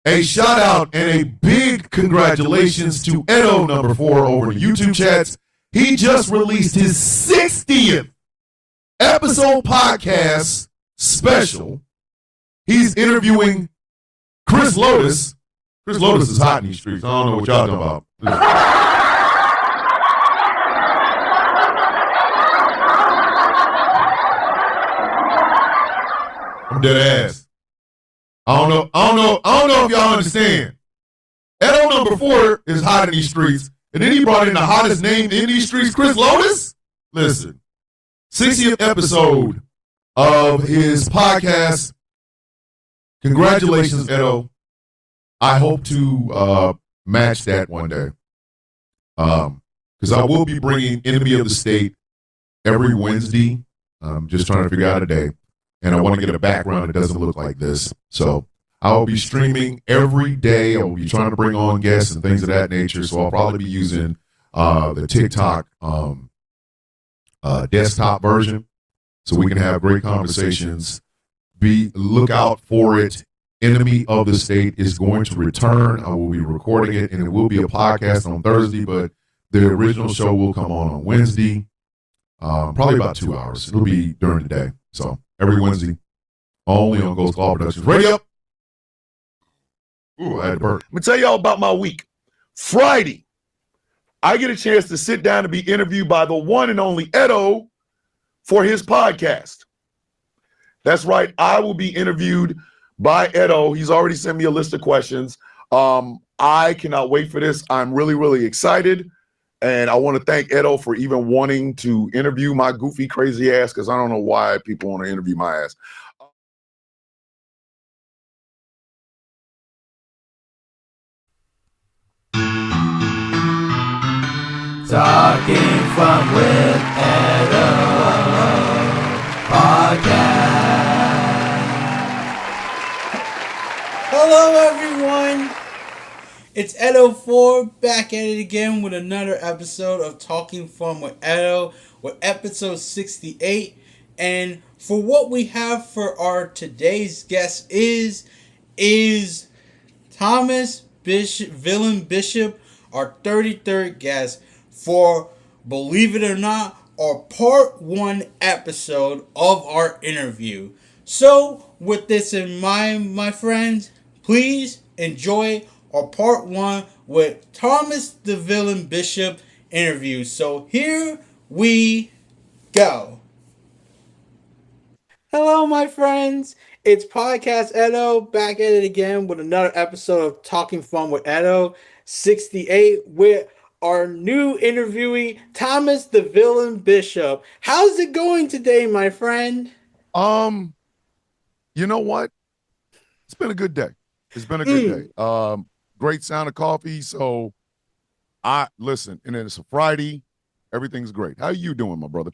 A shout out and a big congratulations to Edo number 4 over the YouTube chats. He just released his 60th episode podcast special. He's interviewing Chris Lotus. Chris Lotus is hot in these streets. I don't know what y'all talking about. I'm dead ass. I don't know if y'all understand. Edo number 4 is hot in these streets, and then he brought in the hottest name in these streets, Chris Lotus. Listen, 60th episode of his podcast. Congratulations, Edo. I hope to match that one day. Because I will be bringing Enemy of the State every Wednesday. I'm just trying to figure out a day. And I want to get a background that doesn't look like this. So I will be streaming every day. I will be trying to bring on guests and things of that nature. So I'll probably be using the TikTok desktop version so we can have great conversations. Look out for it. Enemy of the State is going to return. I will be recording it, and it will be a podcast on Thursday, but the original show will come on Wednesday, probably about 2 hours. It'll be during the day. So every Wednesday, only on Ghost Claw Productions Radio. Ooh, I had to burp. Let me tell y'all about my week. Friday, I get a chance to sit down and be interviewed by the one and only Edo for his podcast. That's right. I will be interviewed by Edo. He's already sent me a list of questions. I cannot wait for this. I'm really, really excited. And I want to thank Edo for even wanting to interview my goofy, crazy ass, because I don't know why people want to interview my ass. Talking Fun with Edo podcast. Hello, everyone. It's Edo4 back at it again with another episode of Talking Fun with Edo, with episode 68. And for what we have for our today's guest is Thomas Villain Bishop, our 33rd guest for, believe it or not, our part 1 episode of our interview. So with this in mind, my friends, please enjoy our part 1 with Thomas the Villain Bishop interview. So here we go. Hello, my friends. It's Podcast Edo back at it again with another episode of Talking Fun with Edo 68 with our new interviewee, Thomas the Villain Bishop. How's it going today, my friend? You know what? It's been a good day. It's been a good day. Great sound of coffee. So listen, and then it's a Friday. Everything's great. How are you doing, my brother?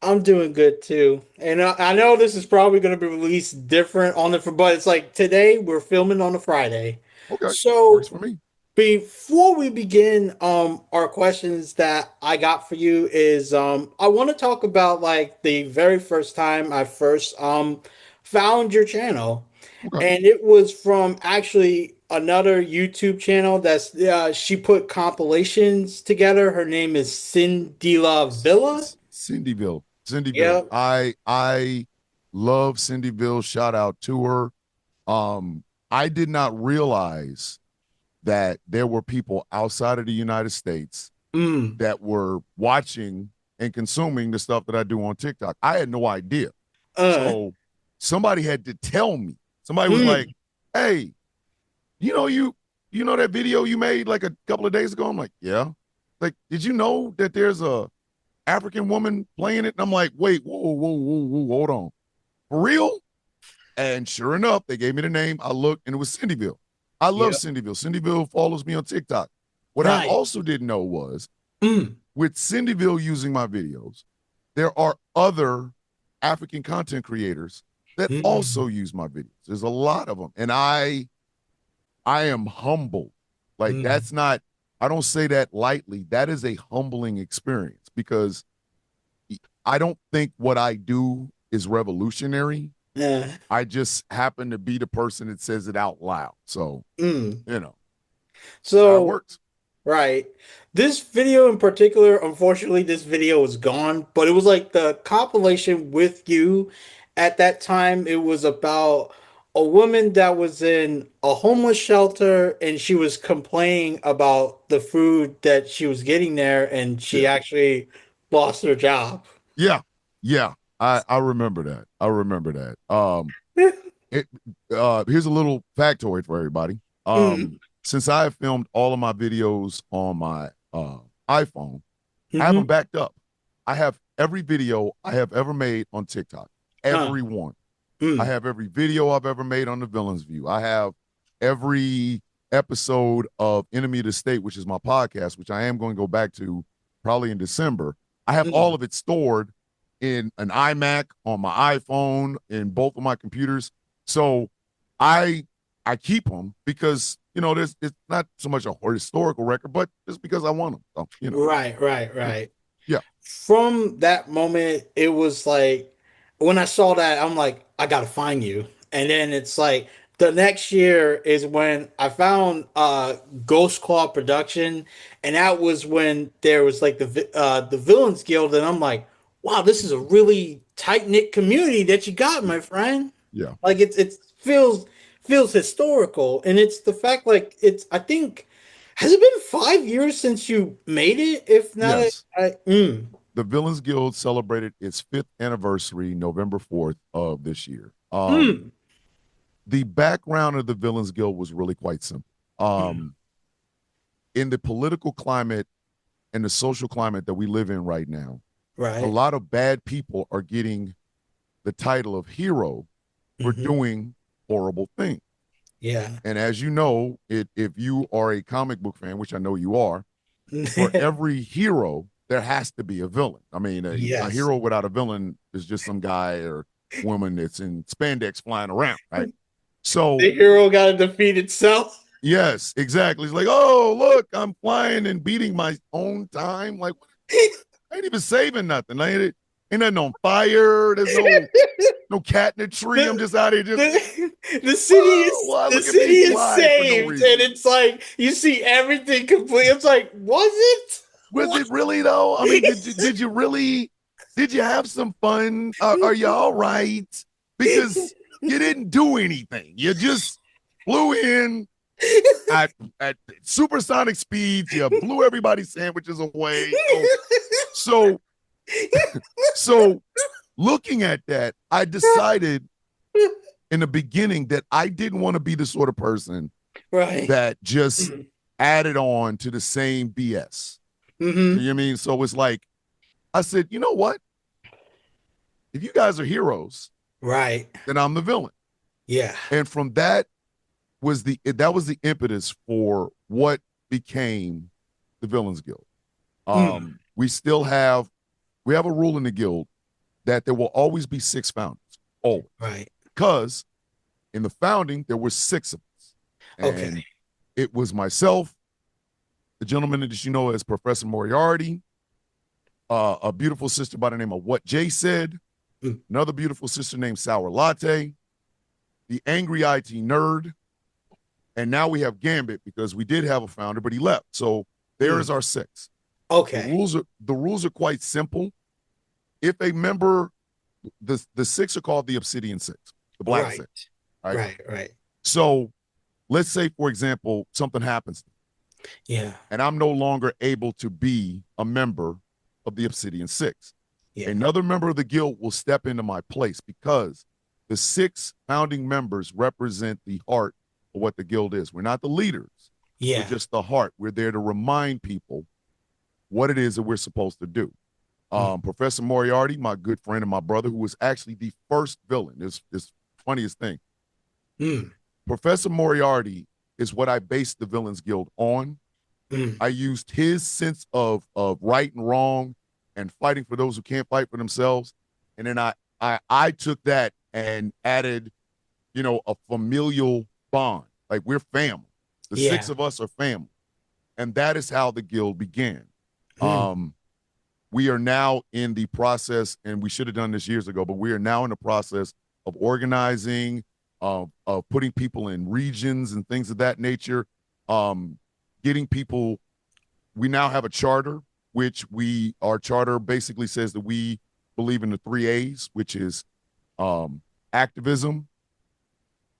I'm doing good too. And I know this is probably going to be released different on but it's like today we're filming on a Friday. Okay. So works for me. Before we begin, our questions that I got for you is I want to talk about like the very first time I first found your channel. Okay. And it was from actually another YouTube channel that's she put compilations together. Her name is Cindyville. Cindyville. Yep. I love Cindyville. Shout out to her. I did not realize that there were people outside of the United States that were watching and consuming the stuff that I do on TikTok. I had no idea. So somebody had to tell me. Somebody was like, hey, you know that video you made like a couple of days ago? I'm like, yeah. Like, did you know that there's a African woman playing it? And I'm like, wait, whoa, hold on. For real? And sure enough, they gave me the name. I looked, and it was Cindyville. I love Cindyville. Cindyville follows me on TikTok. What I also didn't know was with Cindyville using my videos, there are other African content creators that also use my videos. There's a lot of them. And I am humbled. Like that's not, I don't say that lightly. That is a humbling experience because I don't think what I do is revolutionary. Yeah. I just happen to be the person that says it out loud. So, Mm. you know, how it So, works. right. This video in particular, unfortunately, this video is gone, but it was like the compilation with you. At that time, it was about a woman that was in a homeless shelter and she was complaining about the food that she was getting there and she Yeah. actually lost her job. Yeah. Yeah. I remember that. I remember that. It here's a little factoid for everybody. Mm. Since I have filmed all of my videos on my iPhone, I have them Hmm. backed up. I have every video I have ever made on TikTok. Every one. I Mm. have every video I've ever made on the Villain's View. I have every episode of Enemy of the State, which is my podcast, which I am going to go back to probably in December. I have all Mm. of it stored in an iMac, on my iPhone, in both of my computers. So I keep them because it's not so much a historical record, but just because I want them. So, Right, right, right. Yeah. From that moment, it was like when I saw that, I'm like, I gotta find you. And then it's like the next year is when I found Ghost Claw Production, and that was when there was like the Villains Guild, and I'm like, wow, this is a really tight knit community that you got, my friend. Yeah. Like it feels historical, and it's the fact like it's I think has it been 5 years since you made it? If not, Yes. mm. The Villains Guild celebrated its 5th anniversary November 4th of this year. Mm. The background of the Villains Guild was really quite simple. Mm. In the political climate and the social climate that we live in right now, Right. a lot of bad people are getting the title of hero for doing horrible things. Yeah. And as you know, if you are a comic book fan, which I know you are, for every hero, there has to be a villain. I mean, a Yes. hero without a villain is just some guy or woman that's in spandex flying around, right? So The hero got to defeat itself. yes, exactly. It's like, oh, look, I'm flying and beating my own time. Like, I ain't even saving nothing. Ain't nothing on fire. There's no cat in the tree. I'm just out here just The city look at city me is fly for no saved, reason. and it's like you see everything complete. It's like, was it? Was it really though? I mean, did you really? Did you have some fun? Are you all right? Because you didn't do anything. You just flew in at supersonic speeds. You blew everybody's sandwiches away. So looking at that, I decided in the beginning that I didn't want to be the sort of person Right. that just added on to the same BS. Mm-hmm. You know what I mean? So it's like, I said, you know what? If you guys are heroes, right, then I'm the villain. Yeah. And from that was the impetus for what became the Villains Guild. We have a rule in the guild that there will always be 6 founders. Always. Right. Because in the founding, there were 6 of us. And Okay. it was myself, the gentleman that you know as Professor Moriarty, a beautiful sister by the name of What Jay Said, another beautiful sister named Sour Latte, the Angry IT Nerd, and now we have Gambit because we did have a founder, but he left. So there is our 6. Okay. The rules are quite simple. If a member, the 6 are called the Obsidian 6, the Black Right. 6. Right. So let's say, for example, something happens. Yeah. And I'm no longer able to be a member of the Obsidian 6. Yeah. Another member of the guild will step into my place because the 6 founding members represent the heart of what the guild is. We're not the leaders. Yeah. We're just the heart. We're there to remind people what it is that we're supposed to do. Professor Moriarty, my good friend and my brother, who was actually the first villain, this funniest thing. Professor Moriarty is what I based the Villains Guild on. I used his sense of right and wrong and fighting for those who can't fight for themselves. And then I took that and added, a familial bond. Like, we're family. The 6 of us are family. And that is how the guild began. We are now in the process, and we should have done this years ago, but we are now in the process of organizing, of putting people in regions and things of that nature, getting people. We now have a charter, which our charter basically says that we believe in the 3 A's, which is activism,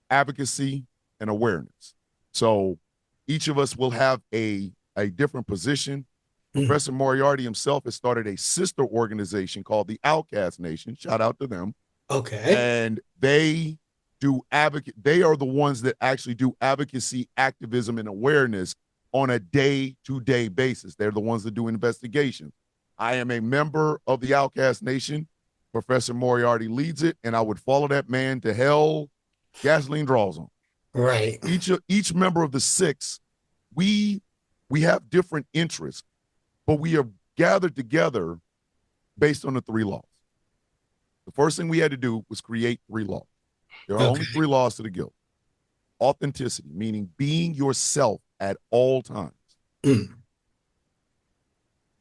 advocacy, and awareness. So each of us will have a different position. Professor Moriarty himself has started a sister organization called the Outcast Nation. Shout out to them. Okay. And they are the ones that actually do advocacy, activism, and awareness on a day-to-day basis. They're the ones that do investigations. I am a member of the Outcast Nation. Professor Moriarty leads it, and I would follow that man to hell. Gasoline draws on. Right. Each member of the 6, we have different interests, but we are gathered together based on the 3 laws. The first thing we had to do was create 3 laws. There are only 3 laws to the guild. Authenticity, meaning being yourself at all times.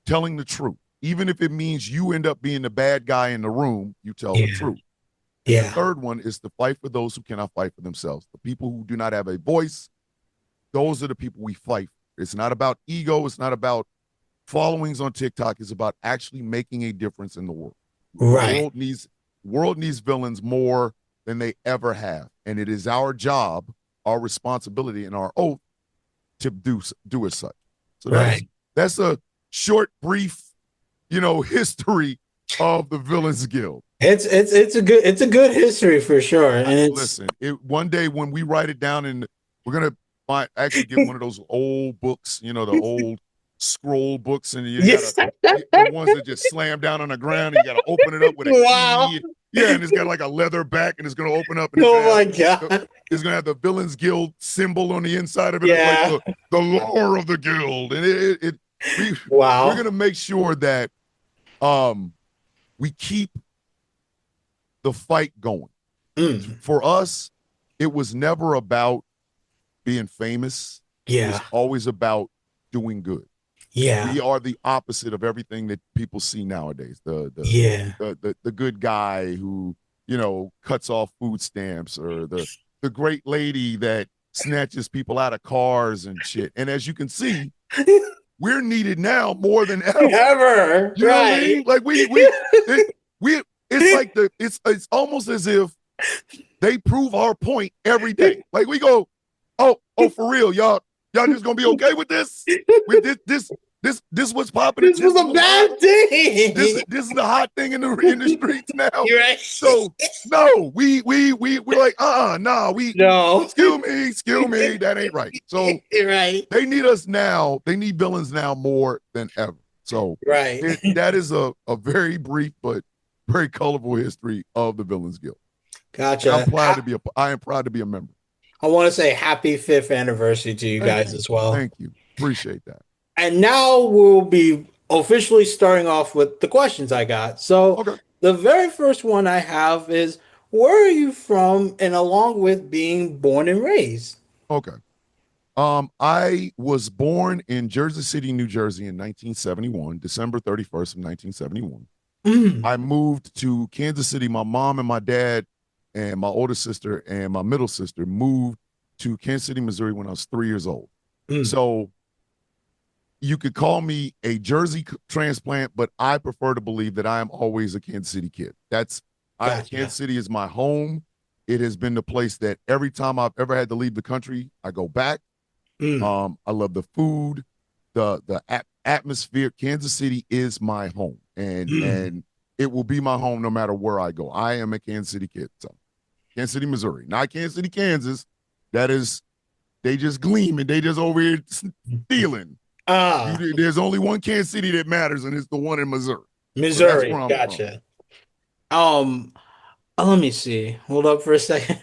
Telling the truth. Even if it means you end up being the bad guy in the room, you tell the truth. The third one is to fight for those who cannot fight for themselves. The people who do not have a voice, those are the people we fight for. It's not about ego. It's not about followings on TikTok. It's about actually making a difference in the world. Right. The world needs villains more than they ever have. And it is our job, our responsibility, and our oath to do as such. So that's a short, brief, history of the Villains Guild. It's a good history for sure. And listen, one day when we write it down, and we're gonna actually get one of those old books, the old scroll books, and you gotta, the ones that just slam down on the ground, and you gotta open it up with a key. Yeah, and it's got like a leather back, and it's gonna open up. And my God! It's gonna have the Villains Guild symbol on the inside of it. Yeah. It's like the lore of the guild, and we're gonna make sure that we keep the fight going. For us, it was never about being famous. Yeah. It was always about doing good. Yeah. We are the opposite of everything that people see nowadays. The good guy who, cuts off food stamps, or the great lady that snatches people out of cars and shit. And as you can see, we're needed now more than ever. You know what I mean? Like it's like it's almost as if they prove our point every day. Like we go, oh, for real, y'all just gonna be okay with this? With this what's popping? This was a bad thing. This is the hot thing in the streets now. You're right. So no, we're like, no. Excuse me, that ain't right. So you're right. They need us now. They need villains now more than ever. So that is a very brief but very colorful history of the Villains Guild. Gotcha. And I am proud to be a member. I want to say happy 5th anniversary to you guys as well. Thank you. Appreciate that. And now we'll be officially starting off with the questions I got. So the very first one I have is, where are you from, and along with being born and raised? Okay. I was born in Jersey City, New Jersey in 1971, December 31st of 1971. I moved to Kansas City. My mom and my dad and my older sister and my middle sister moved to Kansas City, Missouri when I was 3 years old. So you could call me a Jersey transplant, but I prefer to believe that I am always a Kansas City kid. Kansas City is my home. It has been the place that every time I've ever had to leave the country, I go back. I love the food, the atmosphere. Kansas City is my home, and it will be my home no matter where I go. I am a Kansas City kid. So Kansas City, Missouri, not Kansas City, Kansas. That is, they just gleaming. They just over here stealing. There's only one Kansas City that matters, and it's the one in Missouri. Missouri, so gotcha. Let me see. Hold up for a second.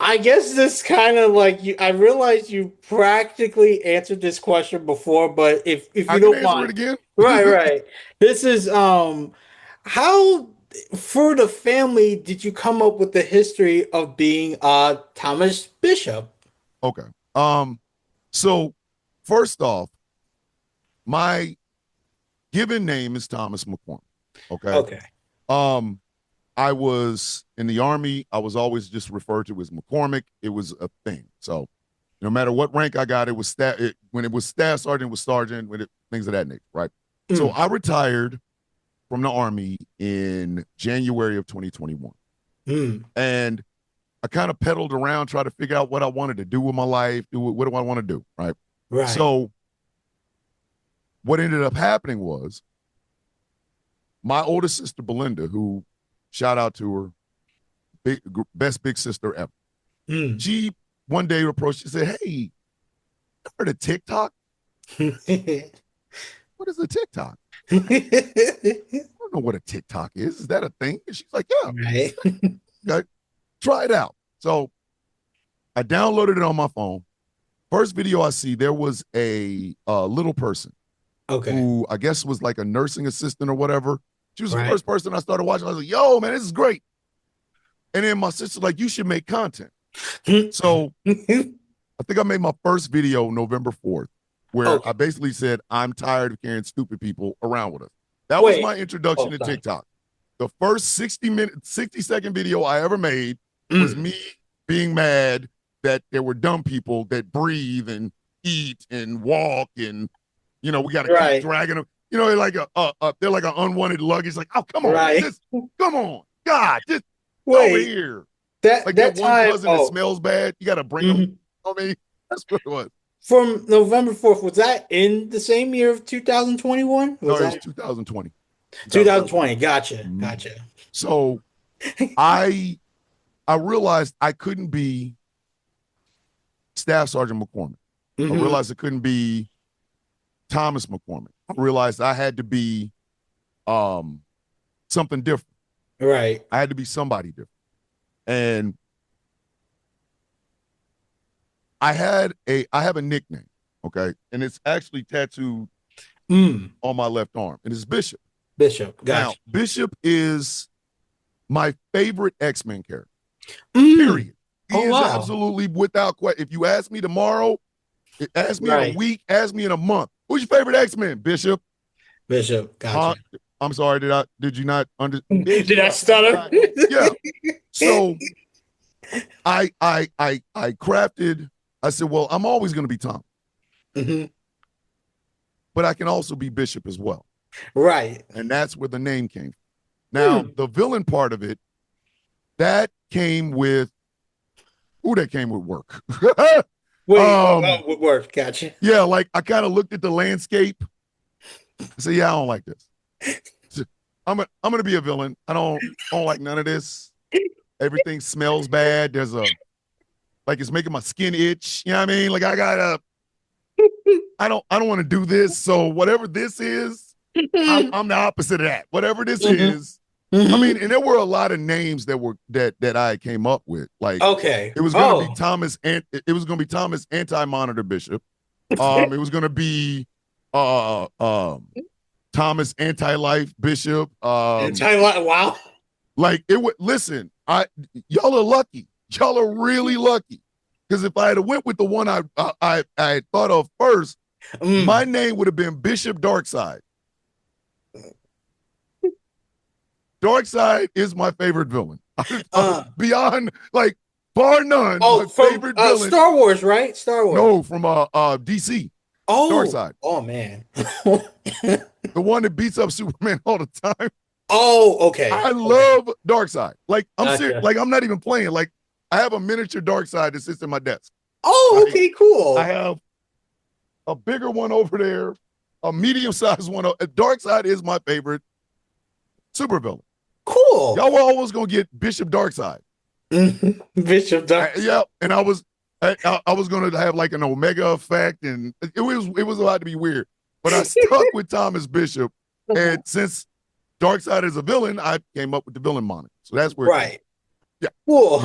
I guess this kind of like I realize you practically answered this question before, but if you don't mind, it again. right. This is how for the family did you come up with the history of being Thomas Bishop? Okay. So first off, my given name is Thomas McCormick. Okay. I was in the Army. I was always just referred to as McCormick. It was a thing. So no matter what rank I got, it was when it was staff sergeant, it was sergeant, things of that nature, right? So I retired from the Army in January of 2021. And I kind of pedaled around, trying to figure out what I wanted to do with my life. What do I want to do, right? Right. So what ended up happening was my older sister, Belinda, who, shout out to her, best big sister ever. She one day approached, she said, "Hey, you heard of TikTok?" What is a TikTok? I don't know what a TikTok is. Is that a thing? And she's like, "Yeah." Right. Okay, try it out. So I downloaded it on my phone. First video I see, there was a little person who I guess was like a nursing assistant or whatever. She was the first person I started watching. I was like, "Yo, man, this is great." And then my sister's like, "You should make content." So I think I made my first video November 4th, where I basically said, "I'm tired of carrying stupid people around with us." That was my introduction to TikTok. The first 60-second video I ever made was me being mad that there were dumb people that breathe and eat and walk, and we got to keep dragging them. Like they're like an unwanted luggage. Like, oh, come on, come on, God, just over here. That one cousin that smells bad, you got to bring them. I mean, that's what it was. From November 4th, was that in the same year of 2021? No, it was 2020. 2020. Gotcha. So I realized I couldn't be Staff Sergeant McCormick. I realized I couldn't be Thomas McCormick. I realized I had to be something different. Right. I had to be somebody different. And I have a nickname, okay? And it's actually tattooed on my left arm. And it's Bishop. Gotcha. Now, Bishop is my favorite X-Men character. Period. He is absolutely without question. If you ask me tomorrow, ask me in a week, ask me in a month, who's your favorite X-Men? Bishop. Gotcha. I'm sorry, did you not understand? Did I stutter? Yeah. So I crafted, I said, well, I'm always going to be Tom. But I can also be Bishop as well. Right. And that's where the name came from. Now, the villain part of it, that came with work. With work, gotcha. Yeah, like I kind of looked at the landscape. I said, yeah, I don't like this. I'm gonna be a villain. I don't like none of this. Everything smells bad. There's it's making my skin itch. You know what I mean? Like I don't want to do this. So whatever this is, I'm the opposite of that. Whatever this is. I mean, and there were a lot of names that I came up with. Like, it was going to be Thomas, and it was going to be Thomas Anti-Monitor Bishop. It was going to be Thomas Anti-Life Bishop. Anti-Life, wow. Like it would. Listen, y'all are lucky. Y'all are really lucky. Because if I had went with the one I had thought of first, my name would have been Bishop Darkside. Darkseid is my favorite villain. Beyond, like, bar none. My favorite villain. Star Wars, right? Star Wars. No, from DC. Darkseid. Oh man. The one that beats up Superman all the time. Oh, okay. I love Darkseid. Like, I'm serious. Like, I'm not even playing. Like, I have a miniature Darkseid that sits in my desk. Oh, okay, cool. I have a bigger one over there, a medium-sized one. Darkseid is my favorite supervillain. Cool. Y'all were always gonna get Bishop Darkside. Bishop Darkside. Yeah, and I was gonna have like an Omega effect, and it was about to be weird. But I stuck with Thomas Bishop, and since Darkseid is a villain, I came up with the villain moniker. So that's where. Right. Yeah. Cool.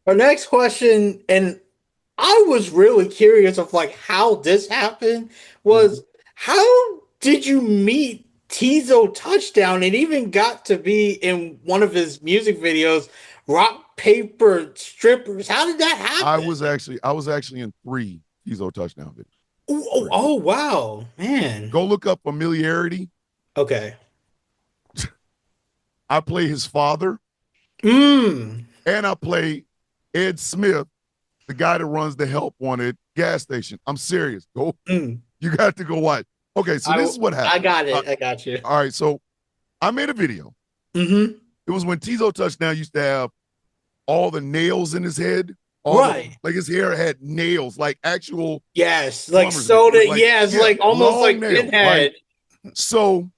Our next question, and I was really curious of like how this happened. Was how did you meet Teezo Touchdown and even got to be in one of his music videos, Rock Paper Strippers? How did that happen? I was actually in 3 Teezo Touchdown videos. Oh wow, man. Go look up Familiarity. Okay. I play his father. And I play Ed Smith, the guy that runs the Help Wanted gas station. I'm serious. Go. You got to go watch. Okay, so this is what happened. I got it. I got you. All right, so I made a video. It was when Teezo Touchdown used to have all the nails in his head. Right. Like his hair had nails, like actual. Yes, like soda. Like, yes, like almost like nails, pinhead. Right? So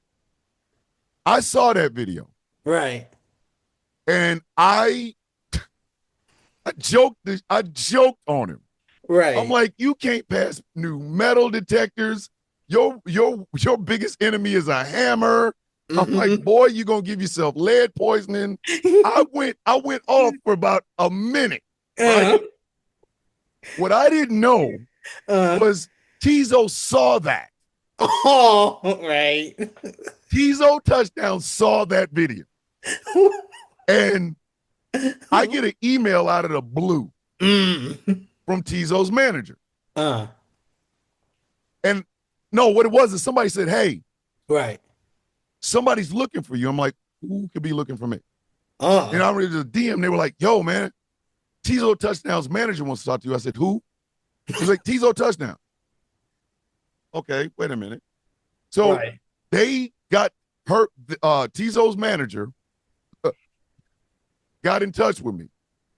I saw that video. Right. And I joked on him. Right. I'm like, you can't pass new metal detectors. Your biggest enemy is a hammer. I'm like, boy, you're gonna give yourself lead poisoning. I went off for about a minute. Right? What I didn't know was Teezo saw that. Oh, right. Teezo Touchdown saw that video. And I get an email out of the blue from Teezo's manager. And no, what it was is somebody said, hey, right, somebody's looking for you. I'm like, who could be looking for me? And I read the DM. They were like, yo, man, Teezo Touchdown's manager wants to talk to you. I said, who? He was like, Teezo Touchdown. Okay, wait a minute. So they got her, Teezo's manager got in touch with me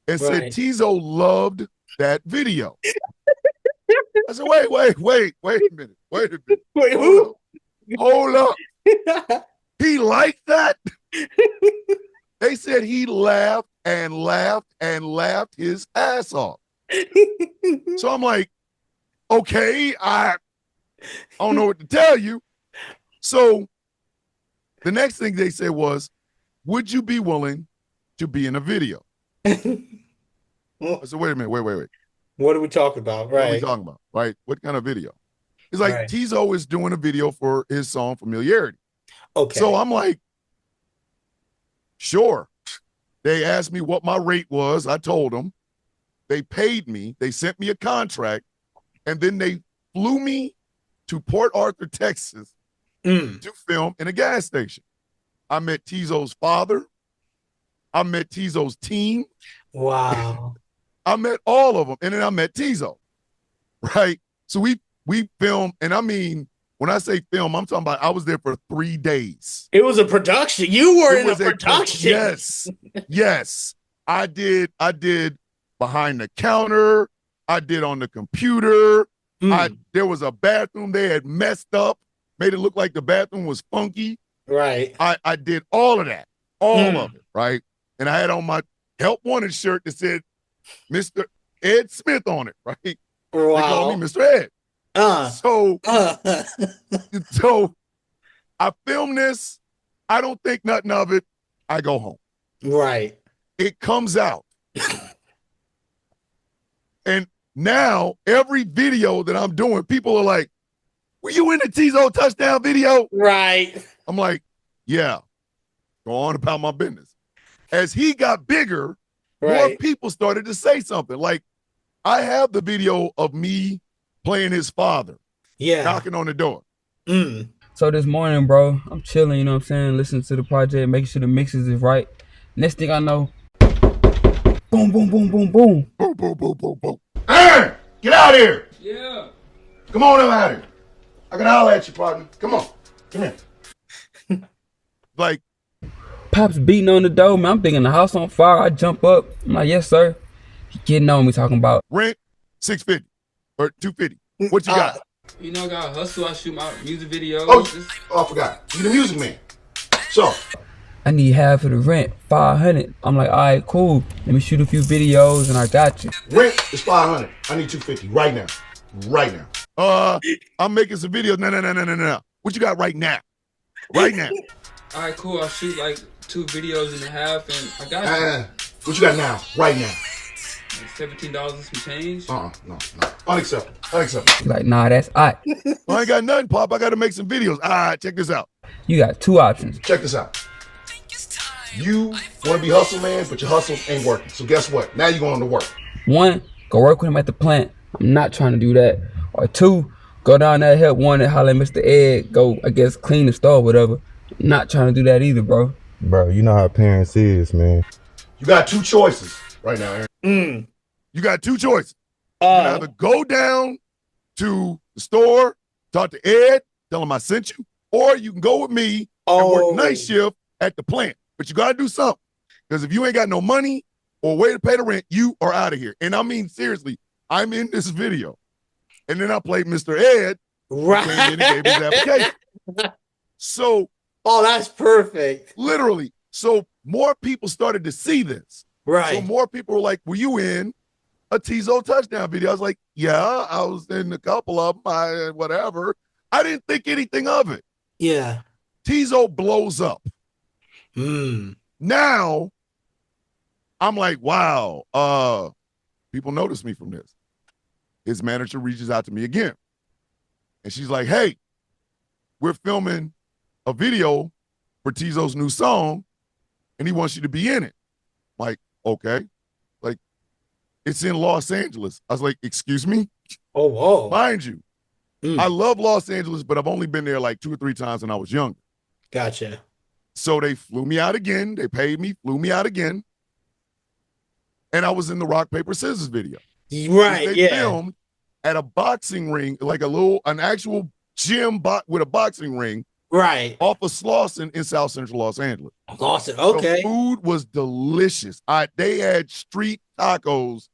and said Teezo loved that video. I said, wait a minute. Wait, who? Hold up. He liked that? They said he laughed and laughed and laughed his ass off. So I'm like, okay, I don't know what to tell you. So the next thing they said was, would you be willing to be in a video? I said, wait a minute, wait. What are we talking about? Right. What are we talking about? Right? What kind of video? It's like Teezo is doing a video for his song Familiarity. Okay. So I'm like, sure. They asked me what my rate was. I told them. They paid me. They sent me a contract. And then they flew me to Port Arthur, Texas to film in a gas station. I met Teezo's father. I met Teezo's team. Wow. I met all of them. And then I met Teezo. Right? So we filmed, and I mean, when I say film, I'm talking about I was there for 3 days. It was a production. You were in a production. Yes. I did behind the counter. I did on the computer. There was a bathroom they had messed up, made it look like the bathroom was funky. Right. I did all of that, all of it, right? And I had on my Help Wanted shirt that said Mr. Ed Smith on it, right? Wow. They call me Mr. Ed. So I film this. I don't think nothing of it. I go home. Right. It comes out. And now every video that I'm doing, people are like, were you in the Teezo Touchdown video? Right. I'm like, yeah, go on about my business. As he got bigger, more people started to say something. Like, I have the video of me playing his father. Knocking on the door. So this morning, bro, I'm chilling, you know what I'm saying? Listening to the project, making sure the mixes is right. Next thing I know, boom, boom, boom, boom, boom. Boom, boom, boom, boom, boom. Aaron, get out of here. Yeah. Come on out here. I can holler at you, partner. Come on. Come here. Like, Pop's beating on the door, man. I'm thinking the house on fire. I jump up. I'm like, yes, sir. He getting on me talking about rent, $650 or $250. What you got? You know, I got hustle. I shoot my music videos. I forgot. You the music man. So I need half of the rent, $500. I'm like, all right, cool. Let me shoot a few videos and I got you. Rent is $500. I need $250 right now. Right now. I'm making some videos. No. What you got right now? Right now. All right, cool. I'll shoot like 2 videos and a half and I got you. What you got now? Right now. Like $17 and some change. No. Unacceptable. Like, nah, that's all right. I ain't got nothing, Pop. I got to make some videos. All right, check this out. You got 2 options. Check this out. You want to be hustle man, but your hustle ain't working. So guess what? Now you're going to work. 1, go work with him at the plant. I'm not trying to do that. Or 2, go down there, help one and holler at Mr. Ed. Go, I guess, clean the store or whatever. I'm not trying to do that either, bro. Bro, you know how parents is, man. You got two choices right now, Aaron. You got two choices. You can either go down to the store, talk to Ed, tell him I sent you, or you can go with me and work night shift at the plant. But you got to do something. Because if you ain't got no money or way to pay the rent, you are out of here. And I mean, seriously, I'm in this video. And then I played Mr. Ed, right? And he gave his application. So, that's perfect. Literally. So more people started to see this. Right. So more people were like, were you in a Teezo Touchdown video? I was like, yeah, I was in a couple of them, whatever. I didn't think anything of it. Yeah. Teezo blows up. Now, I'm like, wow, people notice me from this. His manager reaches out to me again. And she's like, hey, we're filming a video for Teezo's new song, and he wants you to be in it. I'm like, okay. Like, it's in Los Angeles. I was like, excuse me? Oh, whoa. Mind you, I love Los Angeles, but I've only been there like 2 or 3 times when I was younger. Gotcha. So they flew me out again. They paid me, flew me out again. And I was in the rock, paper, scissors video. Right, they filmed at a boxing ring, like an actual gym with a boxing ring. Right. Off of Slauson in South Central Los Angeles. Slauson, okay. The food was delicious. They had street tacos.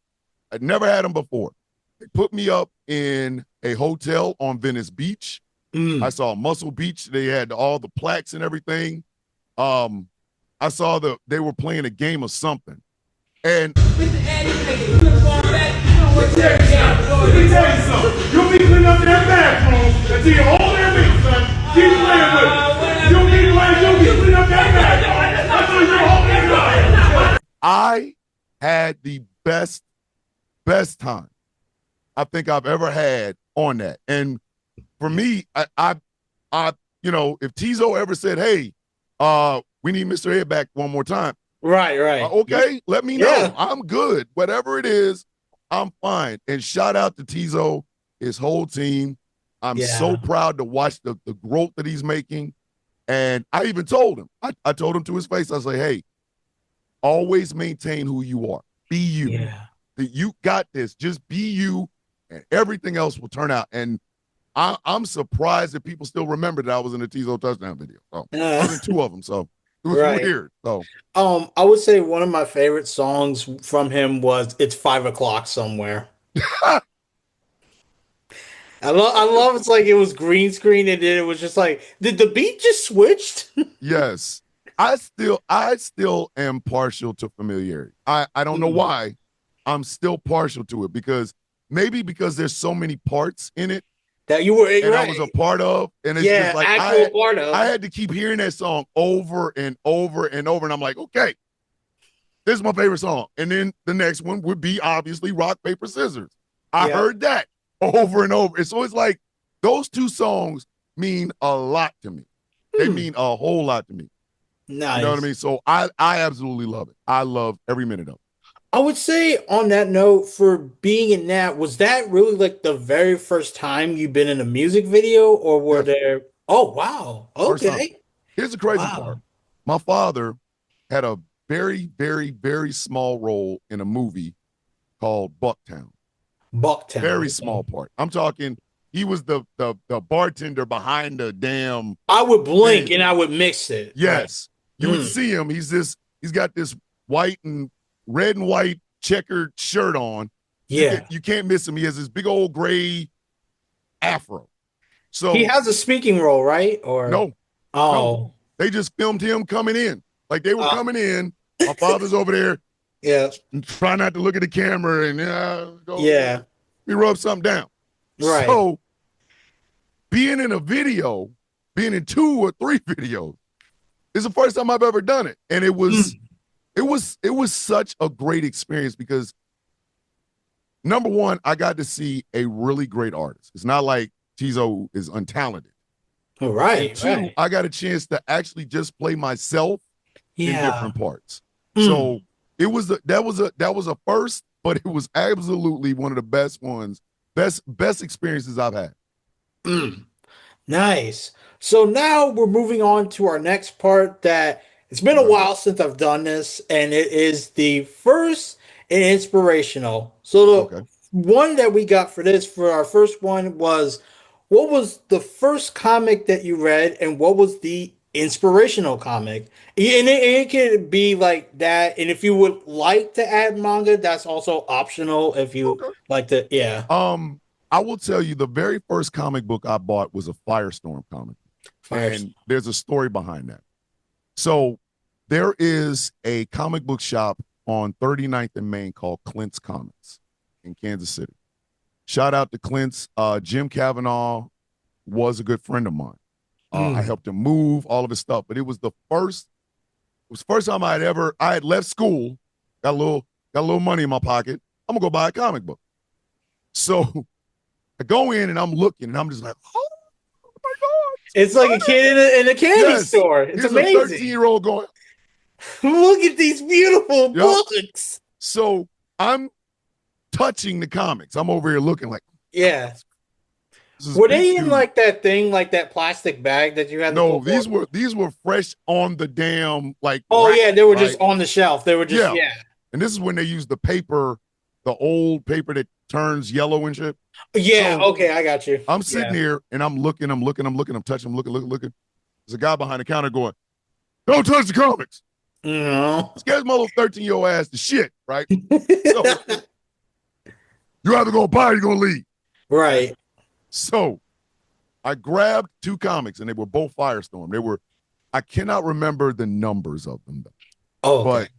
I'd never had them before. They put me up in a hotel on Venice Beach. I saw Muscle Beach. They had all the plaques and everything. I saw they were playing a game of something. And let me tell you something. You'll be cleaning up that bathroom until you hold that meat, son. Keep playing with it. You'll be cleaning up that bathroom until you hold that up. I had the best time I think I've ever had on that. And for me, I you know, if Teezo ever said, hey, we need Mr. Ed back one more time. Right. Okay, let me know. Yeah. I'm good. Whatever it is, I'm fine. And shout out to Teezo, his whole team. I'm so proud to watch the growth that he's making. And I even told him, I told him to his face, I was like, hey, always maintain who you are. Be you. Yeah. You got this. Just be you, and everything else will turn out. And I'm surprised that people still remember that I was in a Teezo Touchdown video. So I was in 2 of them. So it was weird. So I would say one of my favorite songs from him was "It's 5 o'clock Somewhere." I love it's like it was green screen and then it was just like, did the beat just switched? Yes. I still am partial to Familiarity. I don't know why. I'm still partial to it because there's so many parts in it that you were and I was a part of, and it's just like I had to keep hearing that song over and over and over, and I'm like, okay, this is my favorite song. And then the next one would be obviously Rock, Paper, Scissors. I heard that over and over, and so it's like those 2 songs mean a lot to me. They mean a whole lot to me. Nice. You know what I mean? So I absolutely love it. I love every minute of it. I would say on that note, for being in that, was that really like the very first time you've been in a music video, or were there? Oh, wow. Okay. Here's the crazy part. My father had a very, very, very small role in a movie called Bucktown. Very small part. I'm talking, he was the bartender behind the damn. I would blink and I would mix it. Yes. Right. You would see him. He's got this red and white checkered shirt on. Yeah. You can't miss him. He has this big old gray afro. So he has a speaking role, right? Or no. Oh. No. They just filmed him coming in. Like they were coming in. My father's over there. Yeah. Try not to look at the camera and let me rub something down. Right. So being in a video, being in 2 or 3 videos, is the first time I've ever done it. And it was such a great experience because number one, I got to see a really great artist. It's not like Teezo is untalented. All right. And 2, I got a chance to actually just play myself in different parts. So it was that was a first, but it was absolutely one of the best ones, best experiences I've had. Nice. So now we're moving on to our next part that It's been a while since I've done this, and it is the first and inspirational. So the one that we got for our first one was, what was the first comic that you read, and what was the inspirational comic? And it could be like that. And if you would like to add manga, that's also optional. If you like to, yeah. I will tell you, the very first comic book I bought was a Firestorm comic, and there's a story behind that. So there is a comic book shop on 39th and Main called Clint's Comics in Kansas City. Shout out to Clint's. Jim Kavanaugh was a good friend of mine. I helped him move, all of his stuff, but it was the first time I had left school, got a little money in my pocket. I'm gonna go buy a comic book. So I go in and I'm looking and I'm just like, oh my God. It's like a kid in a candy store. It's amazing. A 13-year-old going, look at these beautiful books. So I'm touching the comics. I'm over here looking like, yeah. Were they in like that thing, like that plastic bag that you had? No, these were fresh on the damn like. Oh rack, they were just on the shelf. They were just And this is when they used the paper, the old paper that turns yellow and shit. Yeah. So, okay, I got you. I'm sitting here and I'm looking, I'm touching, I'm looking. There's a guy behind the counter going, "Don't touch the comics." No. Scares my little 13-year-old ass to shit, right? So, you're either gonna buy or you're gonna leave. Right. So I grabbed two comics and they were both Firestorm. I cannot remember the numbers of them though. Oh, but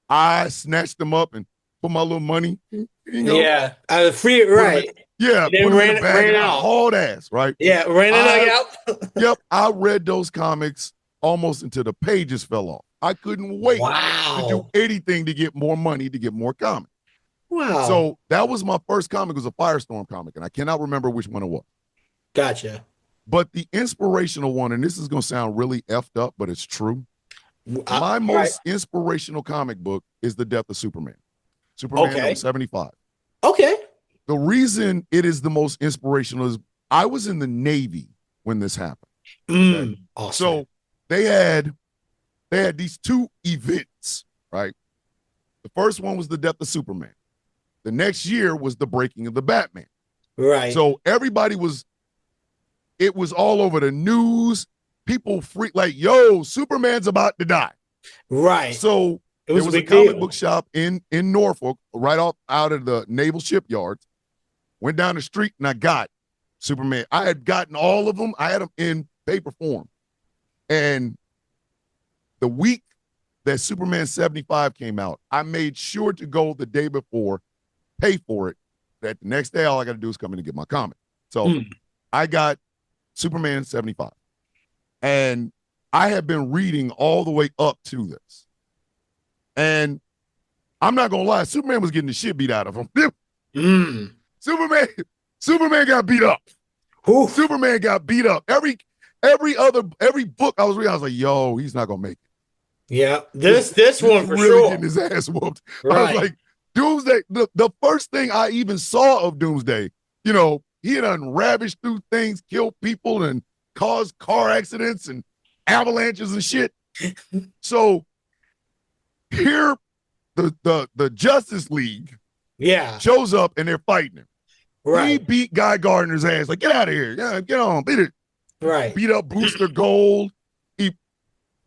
I snatched them up and put my little money, out of free, right? Yeah, put it in the bag and I hauled ass, right? Yeah, ran it out. Yep, I read those comics almost until the pages fell off. I couldn't wait to do anything to get more money, to get more comics. Wow. So that was my first comic, was a Firestorm comic, and I cannot remember which one it was. Gotcha. But the inspirational one, and this is going to sound really effed up, but it's true. My most inspirational comic book is The Death of Superman. Superman 75. Okay. The reason it is the most inspirational is I was in the Navy when this happened. Awesome. So they had these two events, right? The first one was the death of Superman. The next year was the breaking of the Batman. Right. So it was all over the news. People freak like, yo, Superman's about to die. Right. So it was a comic book shop in Norfolk, right out of the naval shipyards. Went down the street and I got Superman. I had gotten all of them. I had them in paper form. And the week that Superman 75 came out, I made sure to go the day before, pay for it. That the next day, all I got to do is come in and get my comic. So I got Superman 75. And I have been reading all the way up to this. And I'm not going to lie, Superman was getting the shit beat out of him. Superman got beat up. Superman got beat up. Every book I was reading, I was like, yo, he's not going to make it. Yeah, this one for really sure. Getting his ass whooped. Right. I was like, Doomsday. The first thing I even saw of Doomsday, he had ravaged through things, killed people, and caused car accidents and avalanches and shit. So here, the Justice League, shows up and they're fighting him. Right. He beat Guy Gardner's ass. Like, get out of here. Yeah, get on, beat it. Right. Beat up Booster Gold.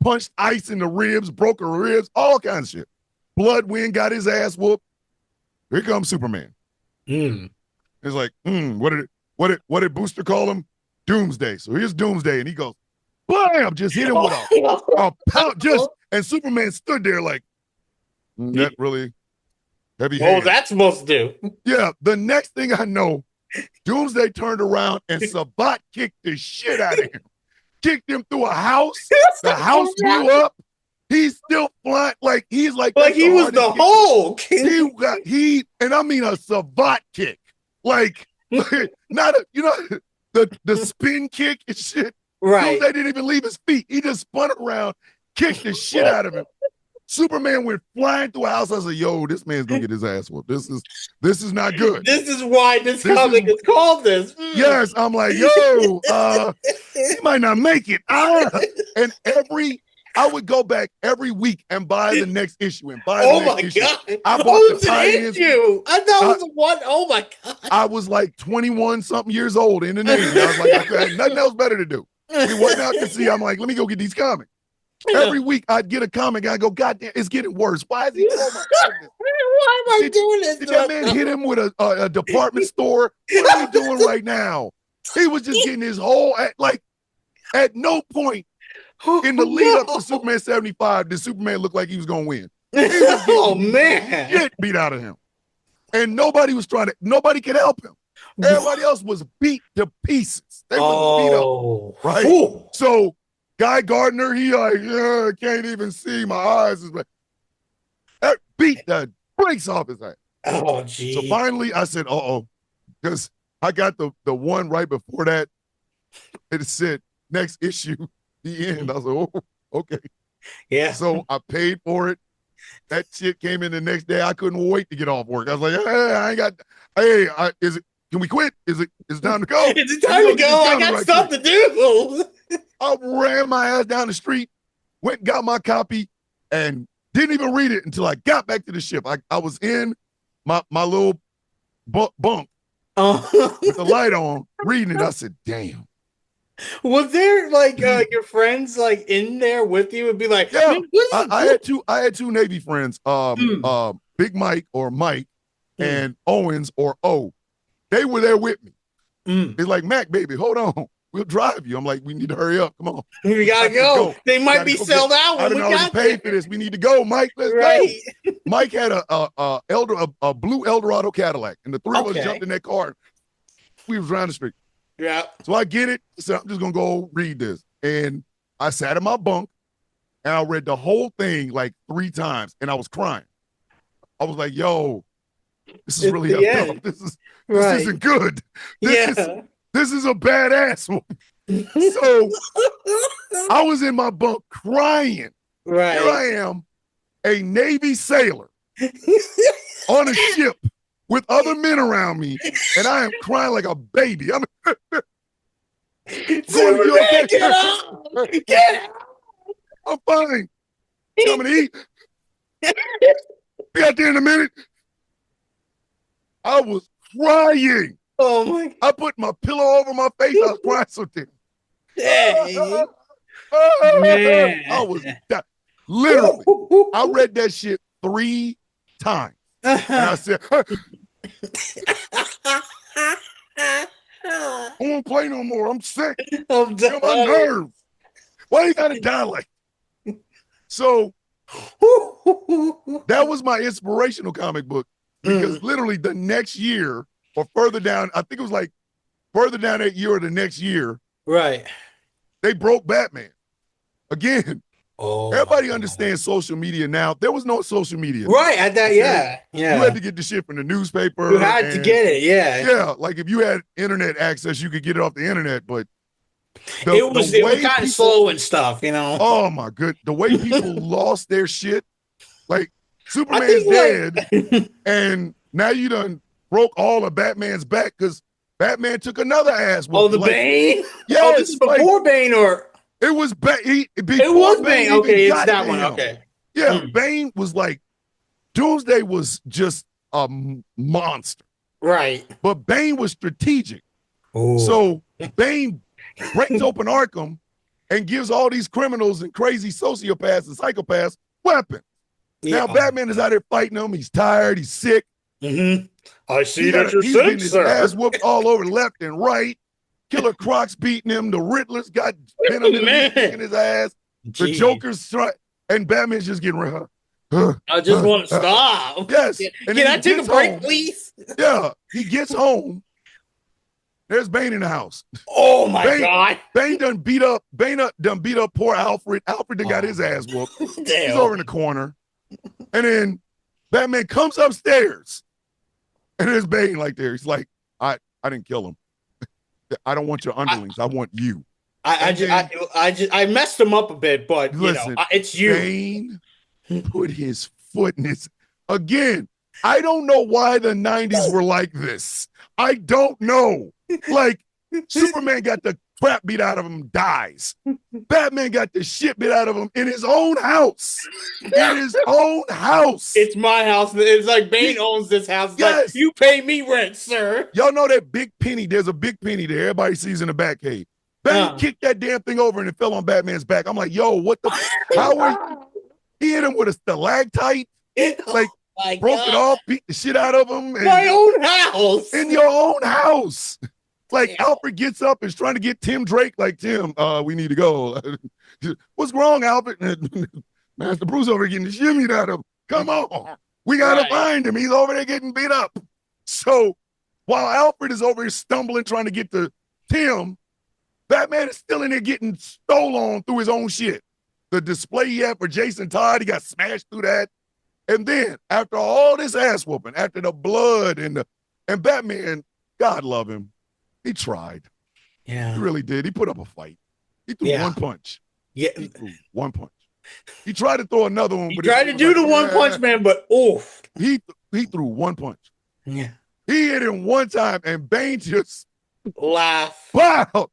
Punched ice in the ribs, broke her ribs, all kinds of shit. Bloodwind got his ass whooped. Here comes Superman. It's like, what did Booster call him? Doomsday. So here's Doomsday, and he goes, bam, just hit him with a pound, and Superman stood there like, that really heavy hand. What was that supposed to do? Yeah, the next thing I know, Doomsday turned around and Sabat kicked the shit out of him. Kicked him through a house. The house blew up. He's still flying. Like he's like he was the Hulk. And I mean a Sabat kick. Like not the spin kick and shit. Right. They didn't even leave his feet. He just spun around, kicked the shit out of him. Superman went flying through a house. I said, yo, this man's gonna get his ass whooped. This is not good. This is why this comic is called this. Yes, I'm like, yo, he might not make it. And I would go back every week and buy the next issue and buy Oh the my next issue. god! I bought Oh, the tie-ins. I thought it was the one. Oh my god! I was like 21 something years old in the Navy. I was like, I had nothing else better to do. We went out to sea. I'm like, let me go get these comics. Every week I'd get a comic and I go, God damn, it's getting worse. Why is he? Oh my goodness. Why am I doing this? Did that man hit him with a department store? What are we doing right now? He was just getting his whole at no point in the lead up to Superman 75 did Superman look like he was gonna win. Oh man, shit beat out of him, and nobody could help him. Everybody else was beat to pieces. They were beat up, right? Ooh. So Guy Gardner, he I can't even see, my eyes is like that beat the brakes off his ass. Oh geez. So finally I said, because I got the one right before that. It said next issue, the end. I was like, oh, okay. Yeah. So I paid for it. That shit came in the next day. I couldn't wait to get off work. I was like, can we quit? Is it time to go? Is it time to go? I got stuff to do. I ran my ass down the street, went and got my copy, and didn't even read it until I got back to the ship. I was in my little bunk with the light on, reading it. I said, damn. Was there your friends in there with you and be like, yeah, I had two Navy friends, Big Mike or Mike and Owens or O. They were there with me. They're like, Mac, baby, hold on. We'll drive you. I'm like, we need to hurry up. Come on. We gotta go. They might be sold out when we got paid for this. We need to go, Mike. Let's go. Mike had a blue Eldorado Cadillac, and the three of us jumped in that car. We was around the street. Yeah. So I get it. So I'm just gonna go read this. And I sat in my bunk and I read the whole thing like 3 times and I was crying. I was like, yo, this is really up. This isn't good. This is a badass one. So I was in my bunk crying. Right. Here I am, a Navy sailor on a ship with other men around me, and I am crying like a baby. I'm Superman, get out! Get out! I'm fine. Coming to eat. Be out there in a minute. I was crying. Oh my God. I put my pillow over my face. I was crying so damn. Dang. Man. I was literally. I read that shit 3 times. And I said, I won't play no more. I'm sick. I'm done. My nerves. Why you gotta die like that? So that was my inspirational comic book, because literally the next year or further down, I think it was like further down that year or the next year, right? They broke Batman again. Oh, everybody understands social media now. There was no social media, right? At that, yeah. You had to get the shit from the newspaper. You had to get it, yeah. Like if you had internet access, you could get it off the internet, but it was kind of slow and stuff, you know. Oh my good, the way people lost their shit, like Superman's dead, and now you done broke all of Batman's back because Batman took another ass. Oh, the Bane? Yeah, oh, this is before Bane, or it was Bane. It was Bane. Okay, it's that one. Okay. Yeah, Bane was like, Doomsday was just a monster. Right. But Bane was strategic. Ooh. So Bane breaks open Arkham and gives all these criminals and crazy sociopaths and psychopaths weapons. Yeah. Now Batman is out there fighting them. He's tired. He's sick. Mm-hmm. I see that you're sick, getting his ass whooped all over left and right. Killer Croc's beating him. The Riddler's got Venom in his ass. The Joker's trying, and Batman's just getting I just want to stop. Yes. And can I take a break, please? Yeah. He gets home. There's Bane in the house. Oh my God. Bane done beat up poor Alfred. Alfred done got his ass whooped. Damn. He's over in the corner. And then Batman comes upstairs. And there's Bane like there. He's like, I didn't kill him. I don't want your underlings. I want you. I messed him up a bit, but listen, it's you. Bane put his foot in his again. I don't know why the 90s were like this. I don't know. Like Superman got the crap beat out of him, dies. Batman got the shit beat out of him in his own house. In his own house. It's my house. It's like Bane owns this house. It's like, you pay me rent, sir. Y'all know that big penny? There's a big penny there. Everybody sees in the Batcave. Bane kicked that damn thing over and it fell on Batman's back. I'm like, yo, what the? How are he hit him with a stalactite? Like, broke it off, beat the shit out of him. And, my own house. In your own house. Like, Alfred gets up and is trying to get Tim Drake. Like, Tim, we need to go. What's wrong, Alfred? Master Bruce over getting the shimmy out of him. Come on. We got to find him. He's over there getting beat up. So while Alfred is over here stumbling, trying to get to Tim, Batman is still in there getting stolen through his own shit. The display he had for Jason Todd, he got smashed through that. And then after all this ass whooping, after the blood and Batman, God love him, he tried. Yeah. He really did. He put up a fight. He threw one punch. Yeah. He threw one punch. He tried to throw another one. He tried to do the one punch man, but oof. He threw one punch. Yeah. He hit him one time and Bane just laugh. Wow.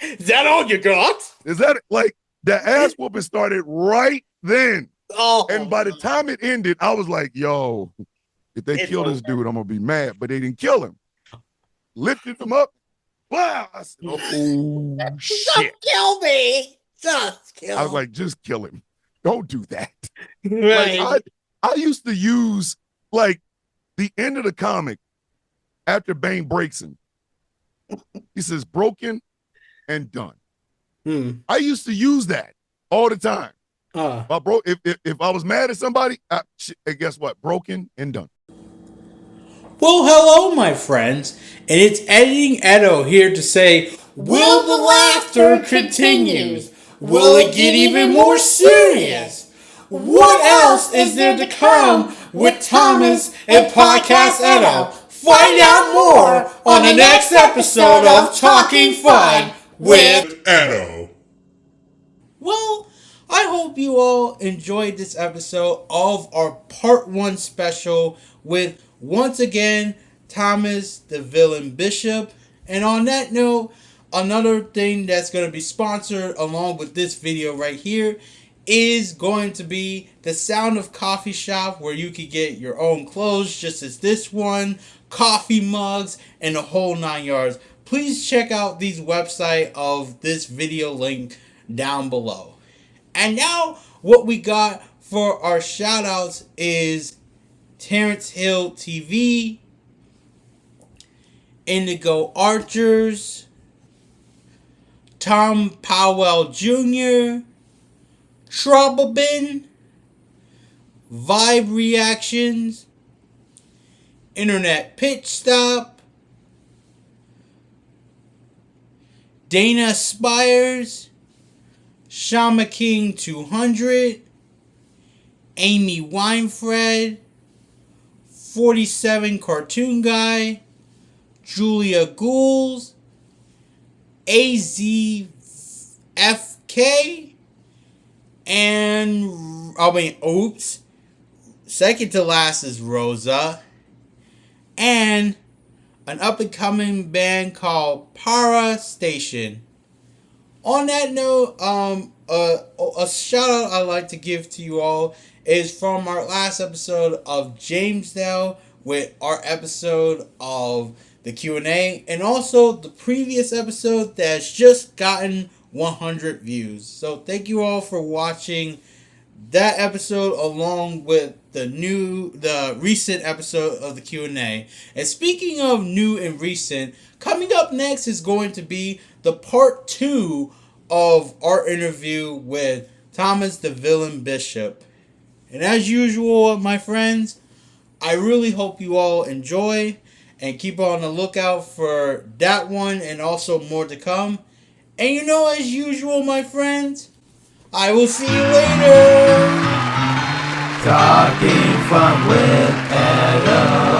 Is that all you got? Is that like the ass whooping started right then? Oh. And by the time it ended, I was like, yo, if they kill this dude, I'm gonna be mad. But they didn't kill him. Lifted him up. Wow. I said, oh shit. Just kill me. Just kill. I was like, just kill him. Don't do that. Right. Like, I used to use like the end of the comic after Bane breaks him. He says broken and done. I used to use that all the time. If I was mad at somebody, guess what? Broken and done. Well, hello, my friends, and it's Editing Edo here to say, will the laughter continue? Will it get even more serious? What else is there to come with Thomas and Podcast Edo? Find out more on the next episode of Talking Fun with Edo. Well, I hope you all enjoyed this episode of our Part 1 special with, once again, Thomas the Villain Bishop. And on that note, another thing that's going to be sponsored along with this video right here is going to be the Sound of Coffee shop, where you can get your own clothes just as this one, coffee mugs, and the whole 9 yards. Please check out these website of this video link down below. And now what we got for our shoutouts is Terrance Hill TV, Indigo Archers, Powelll Jr, Trobihin, Vibe Reactions, Internet Pitstop, Danasinspired, Shama King 200, Amy Winefrey, 47 Cartoon Guy, Julia Ghouls, AZFK, and second to last is Rosa, and an up-and-coming band called Paraa Station. On that note, a shout out I'd like to give to you all is from our last episode of Jamesdale, with our episode of the Q&A, and also the previous episode that's just gotten 100 views. So thank you all for watching that episode along with the recent episode of the Q&A. And speaking of new and recent, coming up next is going to be the part 2 of our interview with Thomas the Villain Bishop. And as usual, my friends, I really hope you all enjoy and keep on the lookout for that one and also more to come. And you know, as usual, my friends, I will see you later. Talking Fun with Edo.